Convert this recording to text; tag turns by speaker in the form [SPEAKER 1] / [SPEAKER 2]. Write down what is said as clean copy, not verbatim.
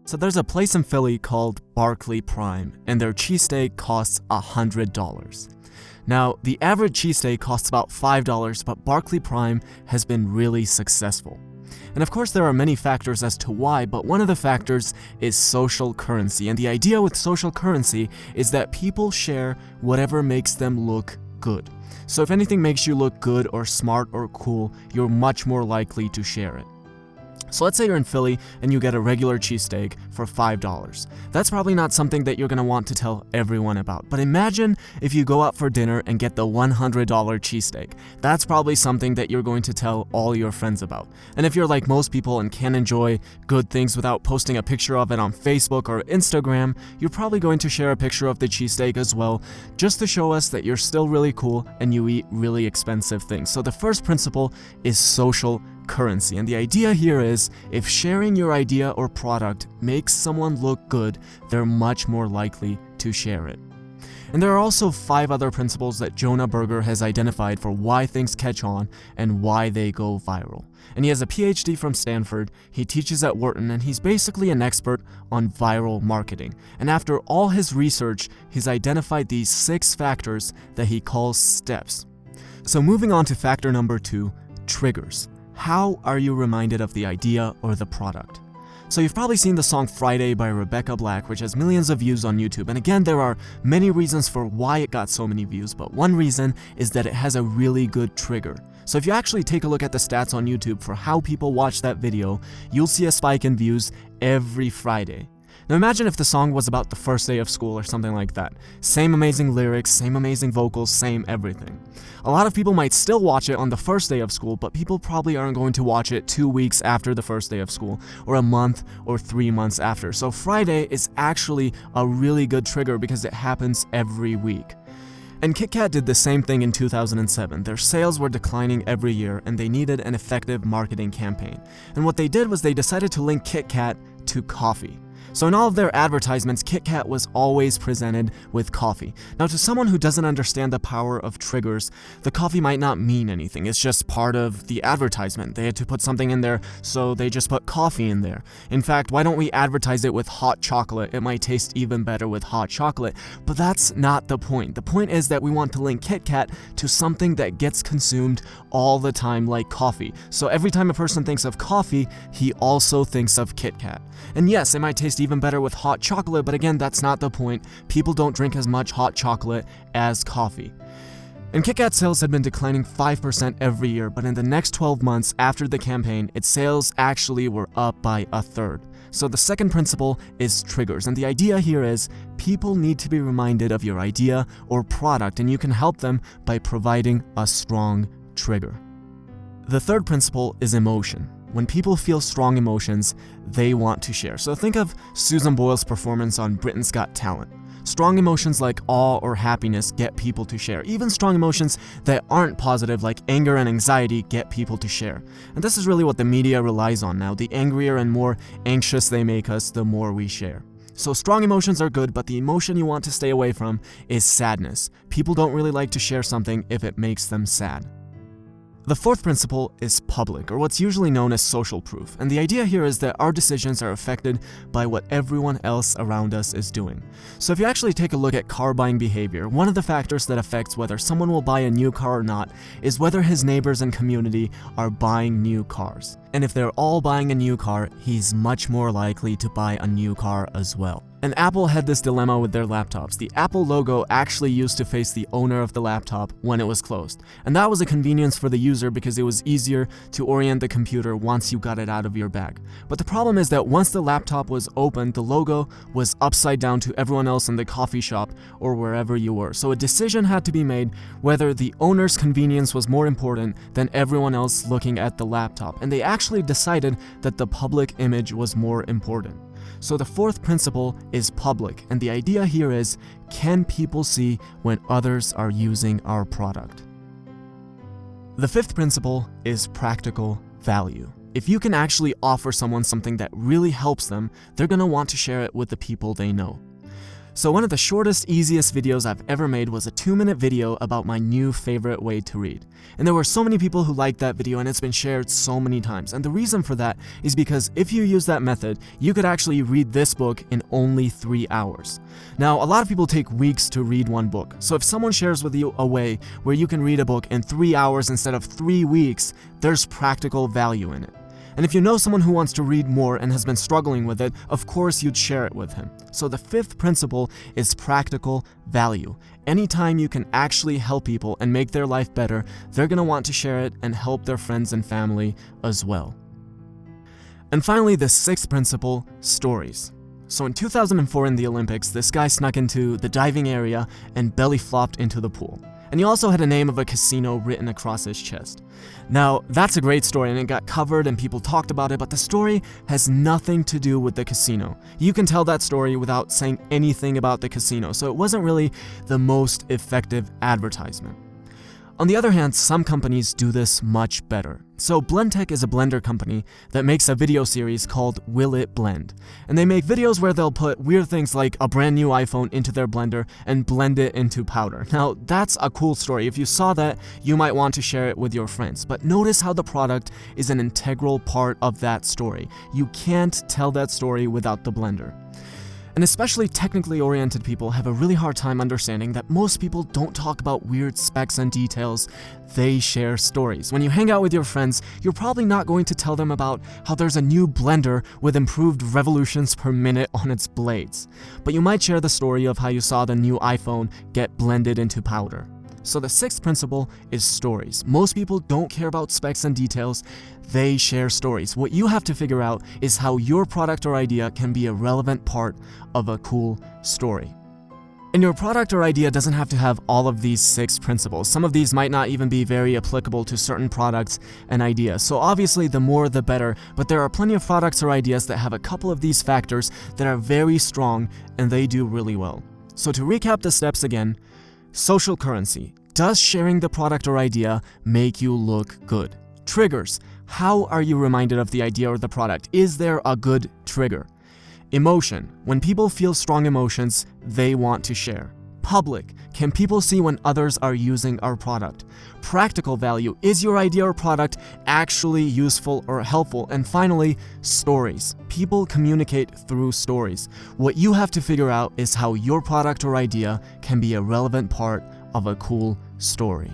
[SPEAKER 1] So there's a place in Philly called Barclay Prime, and their cheesesteak costs $100. Now, the average cheesesteak costs about $5, but Barclay Prime has been really successful. And of course there are many factors as to why, but one of the factors is social currency. And the idea with social currency is that people share whatever makes them look good. So if anything makes you look good or smart or cool, you're much more likely to share it. So let's say you're in Philly and you get a regular cheesesteak for $5. That's probably not something that you're going to want to tell everyone about. But imagine if you go out for dinner and get the $100 cheesesteak. That's probably something that you're going to tell all your friends about. And if you're like most people and can enjoy good things without posting a picture of it on Facebook or Instagram, you're probably going to share a picture of the cheesesteak as well, just to show us that you're still really cool and you eat really expensive things. So the first principle is social currency. And the idea here is if sharing your idea or product makes someone look good, they're much more likely to share it. And there are also 5 other principles that Jonah Berger has identified for why things catch on and why they go viral. And he has a PhD from Stanford, he teaches at Wharton, and he's basically an expert on viral marketing. And after all his research, he's identified these 6 factors that he calls steps. So moving on to factor number 2, triggers. How are you reminded of the idea or the product? So you've probably seen the song Friday by Rebecca Black, which has millions of views on YouTube. And again, there are many reasons for why it got so many views, but one reason is that it has a really good trigger. So if you actually take a look at the stats on YouTube for how people watch that video, you'll see a spike in views every Friday. Now imagine if the song was about the first day of school or something like that. Same amazing lyrics, same amazing vocals, same everything. A lot of people might still watch it on the first day of school, but people probably aren't going to watch it 2 weeks after the first day of school, or a month or 3 months after. So Friday is actually a really good trigger because it happens every week. And Kit Kat did the same thing in 2007. Their sales were declining every year and they needed an effective marketing campaign. And what they did was they decided to link Kit Kat to coffee. So in all of their advertisements, Kit Kat was always presented with coffee. Now to someone who doesn't understand the power of triggers, the coffee might not mean anything. It's just part of the advertisement. They had to put something in there, so they just put coffee in there. In fact, why don't we advertise it with hot chocolate? It might taste even better with hot chocolate. But that's not the point. The point is that we want to link Kit Kat to something that gets consumed all the time, like coffee. So every time a person thinks of coffee, he also thinks of Kit Kat. And yes, it might taste even better with hot chocolate, but again, that's not the point. People don't drink as much hot chocolate as coffee. And Kit Kat sales had been declining 5% every year, but in the next 12 months after the campaign, its sales actually were up by 1/3. So the second principle is triggers, and the idea here is people need to be reminded of your idea or product, and you can help them by providing a strong trigger. The third principle is emotion. When people feel strong emotions, they want to share. So think of Susan Boyle's performance on Britain's Got Talent. Strong emotions like awe or happiness get people to share. Even strong emotions that aren't positive like anger and anxiety get people to share. And this is really what the media relies on now. The angrier and more anxious they make us, the more we share. So strong emotions are good, but the emotion you want to stay away from is sadness. People don't really like to share something if it makes them sad. The fourth principle is public, or what's usually known as social proof, and the idea here is that our decisions are affected by what everyone else around us is doing. So if you actually take a look at car buying behavior, one of the factors that affects whether someone will buy a new car or not is whether his neighbors and community are buying new cars. And if they're all buying a new car, he's much more likely to buy a new car as well. And Apple had this dilemma with their laptops. The Apple logo actually used to face the owner of the laptop when it was closed. And that was a convenience for the user because it was easier to orient the computer once you got it out of your bag. But the problem is that once the laptop was opened, the logo was upside down to everyone else in the coffee shop or wherever you were. So a decision had to be made whether the owner's convenience was more important than everyone else looking at the laptop. And they actually decided that the public image was more important. So the fourth principle is public, and the idea here is, can people see when others are using our product? The fifth principle is practical value. If you can actually offer someone something that really helps them, they're going to want to share it with the people they know. So one of the shortest, easiest videos I've ever made was a 2-minute video about my new favorite way to read. And there were so many people who liked that video, and it's been shared so many times. And the reason for that is because if you use that method, you could actually read this book in only 3 hours. Now, a lot of people take weeks to read one book. So if someone shares with you a way where you can read a book in 3 hours instead of 3 weeks, there's practical value in it. And if you know someone who wants to read more and has been struggling with it, of course you'd share it with him. So the 5th principle is practical value. Anytime you can actually help people and make their life better, they're going to want to share it and help their friends and family as well. And finally, the 6th principle, stories. So in 2004 in the Olympics, this guy snuck into the diving area and belly flopped into the pool. And he also had a name of a casino written across his chest. Now, that's a great story and it got covered and people talked about it, but the story has nothing to do with the casino. You can tell that story without saying anything about the casino, so it wasn't really the most effective advertisement. On the other hand, some companies do this much better. So Blendtec is a blender company that makes a video series called Will It Blend? And they make videos where they'll put weird things like a brand new iPhone into their blender and blend it into powder. Now, that's a cool story. If you saw that, you might want to share it with your friends. But notice how the product is an integral part of that story. You can't tell that story without the blender. And especially technically oriented people have a really hard time understanding that most people don't talk about weird specs and details, they share stories. When you hang out with your friends, you're probably not going to tell them about how there's a new blender with improved revolutions per minute on its blades. But you might share the story of how you saw the new iPhone get blended into powder. So the 6th principle is stories. Most people don't care about specs and details, they share stories. What you have to figure out is how your product or idea can be a relevant part of a cool story. And your product or idea doesn't have to have all of these 6 principles. Some of these might not even be very applicable to certain products and ideas. So obviously the more the better, but there are plenty of products or ideas that have a couple of these factors that are very strong and they do really well. So to recap the steps again, social currency. Does sharing the product or idea make you look good? Triggers. How are you reminded of the idea or the product? Is there a good trigger? Emotion. When people feel strong emotions, they want to share. Public. Can people see when others are using our product? Practical value. Is your idea or product actually useful or helpful? And finally, stories. People communicate through stories. What you have to figure out is how your product or idea can be a relevant part of a cool story.